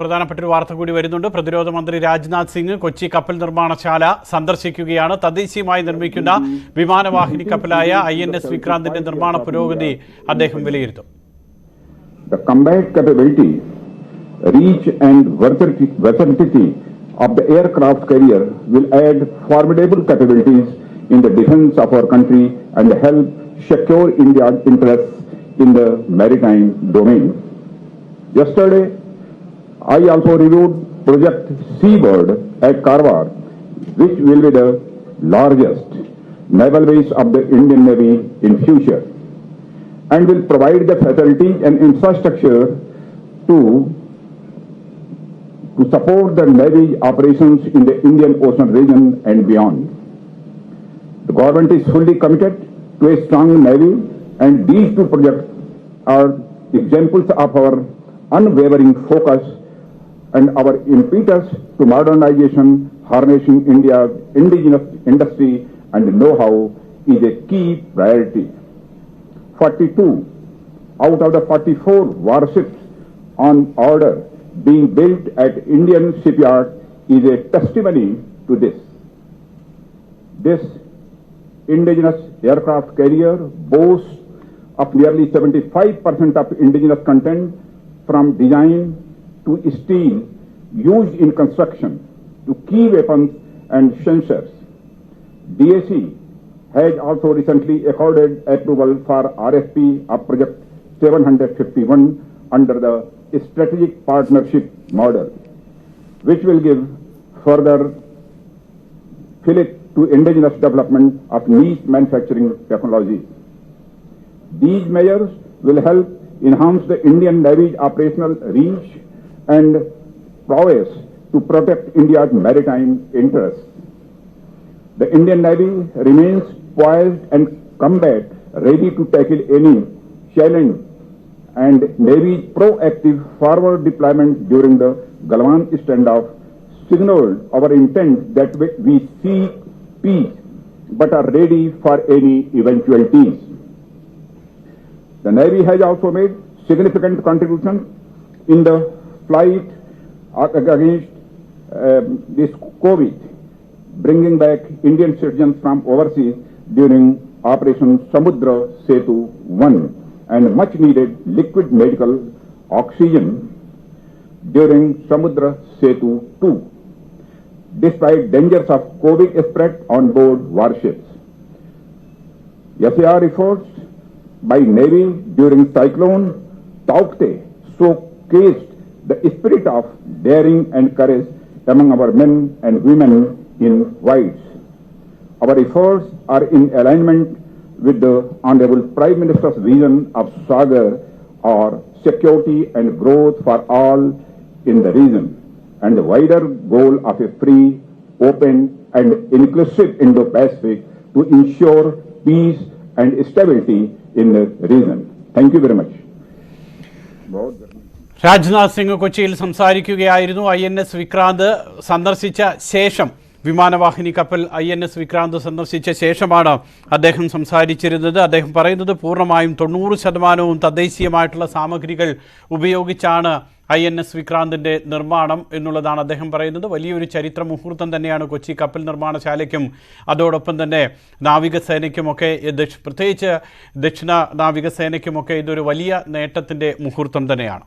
പ്രധാനപ്പെട്ട ഒരു വാർത്ത കൂടി വരുന്നുണ്ട്. പ്രതിരോധ മന്ത്രി രാജ്നാഥ് സിംഗ് കൊച്ചി കപ്പൽ നിർമ്മാണശാല സന്ദർശിക്കുകയാണ്. തദ്ദേശീയമായി നിർമ്മിക്കുന്ന വിമാനവാഹിനി കപ്പലായ INS വിക്രാന്തിന്റെ നിർമ്മാണ പുരോഗതി അദ്ദേഹം വിലയിരുത്തും. The combat capability, reach and versatility of the aircraft carrier will add formidable capabilities in the defense of our country and help secure India's interests in the maritime domain. Yesterday, I also reviewed Project Seabird at Karwar, which will be the largest naval base of the Indian Navy in future and will provide the facilities and infrastructure to support the Navy operations in the Indian Ocean region and beyond. The government is fully committed to a strong Navy, and these two projects are examples of our unwavering focus and our impetus to modernization. Harnessing India's indigenous industry and know-how is a key priority. 42 out of the 44 warships on order being built at Indian shipyard is a testimony to this. This indigenous aircraft carrier boasts of nearly 75% of indigenous content, from design to steel used in construction to key weapons and sensors. DAC has also recently accorded approval for RFP of Project 751 under the Strategic Partnership Model, which will give further fillip to indigenous development of niche manufacturing technologies. These measures will help enhance the Indian Navy's operational reach and prowess to protect India's maritime interests. The Indian Navy remains poised and combat ready to tackle any challenge, and Navy's proactive forward deployment during the Galwan standoff signaled our intent that we seek peace but are ready for any eventualities. The Navy has also made significant contributions in the fight against this COVID, bringing back Indian citizens from overseas during Operation Samudra Setu 1 and much needed liquid medical oxygen during Samudra Setu 2, despite dangers of COVID spread on board warships. SAR efforts by Navy during Cyclone Taukte showcased the spirit of daring and courage among our men and women in whites. Our efforts are in alignment with the Honorable Prime Minister's vision of Sagar, or security and growth for all in the region, and the wider goal of a free, open and inclusive Indo-Pacific to ensure peace and stability in the region. Thank you very much. Rajnath Singh കൊച്ചിയിൽ സംസാരിക്കുകയായിരുന്നു. INS Vikrant സന്ദർശിച്ച ശേഷം, വിമാനവാഹിനി കപ്പൽ INS Vikrant സന്ദർശിച്ച ശേഷമാണ് അദ്ദേഹം സംസാരിച്ചിരുന്നത്. അദ്ദേഹം പറയുന്നത് പൂർണ്ണമായും 90% തദ്ദേശീയമായിട്ടുള്ള സാമഗ്രികൾ ഉപയോഗിച്ചാണ് INS വിക്രാന്തിൻ്റെ നിർമ്മാണം എന്നുള്ളതാണ് അദ്ദേഹം പറയുന്നത്. വലിയൊരു ചരിത്ര മുഹൂർത്തം തന്നെയാണ് കൊച്ചി കപ്പൽ നിർമ്മാണശാലയ്ക്കും അതോടൊപ്പം തന്നെ നാവികസേനയ്ക്കുമൊക്കെ, പ്രത്യേകിച്ച് ദക്ഷിണ നാവികസേനയ്ക്കുമൊക്കെ ഇതൊരു വലിയ നേട്ടത്തിൻ്റെ മുഹൂർത്തം തന്നെയാണ്.